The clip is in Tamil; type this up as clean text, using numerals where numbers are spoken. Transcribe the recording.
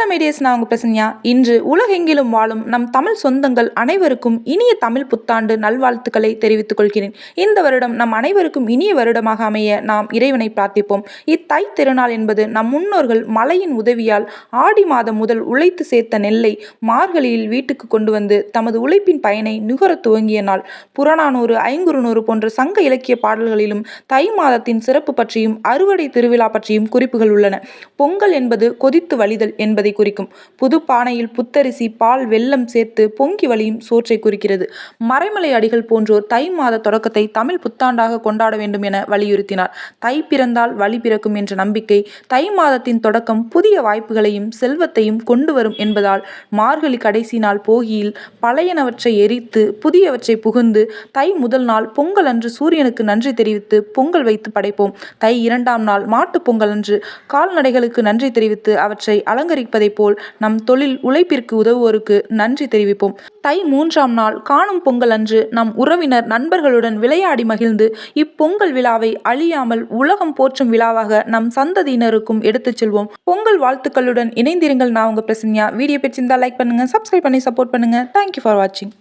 ஹலோ மீடியஸ், நான் உங்கள் பிரசன்யா. இன்று உலகெங்கிலும் வாழும் நம் தமிழ் சொந்தங்கள் அனைவருக்கும் இனிய தமிழ் புத்தாண்டு நல்வாழ்த்துக்களை தெரிவித்துக் கொள்கிறேன். இந்த வருடம் நம் அனைவருக்கும் இனிய வருடமாக அமைய நாம் இறைவனை பிரார்த்திப்போம். இத்தை திருநாள் என்பது நம் முன்னோர்கள் மழையின் உதவியால் ஆடி மாதம் முதல் உழைத்து சேர்த்த நெல்லை மார்கழியில் வீட்டுக்கு கொண்டு வந்து தமது உழைப்பின் பயனை நுகர துவங்கிய நாள். புறநானூறு, ஐங்குறுநூறு போன்ற சங்க இலக்கிய பாடல்களிலும் தை மாதத்தின் சிறப்பு பற்றியும் அறுவடை திருவிழா பற்றியும் குறிப்புகள் உள்ளன. பொங்கல் என்பது கொதித்து வழிதல் என்பதை குறிக்கும். புது பானையில் புத்தரிசி, பால், வெல்லம் சேர்த்து பொங்கி வழியும் சோற்றை குறிக்கிறது. மறைமலை அடிகள் போன்றோர் தை மாத தொடக்கத்தை தமிழ் புத்தாண்டாக கொண்டாட வேண்டும் என வலியுறுத்தினார். தை பிறந்தால் வழி பிறக்கும் என்ற நம்பிக்கை தை மாதத்தின் தொடக்கம் புதிய வாய்ப்புகளையும் செல்வத்தையும் கொண்டு வரும் என்பதால் மார்கழி கடைசி நாள் போகியில் பழையனவற்றை எரித்து புதியவற்றை புகுந்து தை முதல் நாள் பொங்கல் அன்று சூரியனுக்கு நன்றி தெரிவித்து பொங்கல் வைத்து படைப்போம். தை இரண்டாம் நாள் மாட்டு பொங்கல் அன்று கால்நடைகளுக்கு நன்றி தெரிவித்து அவற்றை அலங்கரிப்பதை போல் நம் தொழில் உழைப்பிற்கு உதவுவோருக்கு நன்றி தெரிவிப்போம். தை மூன்றாம் நாள் காணும் பொங்கல் அன்று நம் உறவினர் நண்பர்களுடன் விளையாடி மகிழ்ந்து இப்பொங்கல் விழாவை அழியாமல் உலகம் போற்றும் விழாவாக நம் சந்ததியினருக்கும் எடுத்துச் செல்வோம். பொங்கல் வாழ்த்துக்களுடன் இணைந்திருங்கள். நான் உங்க பிரசன்யா. வீடியோ பிடிச்சிருந்தா லைக் பண்ணுங்க, சப்ஸ்கிரைப் பண்ணி சப்போர்ட் பண்ணுங்க. தேங்க்யூ ஃபார் வாட்சிங்.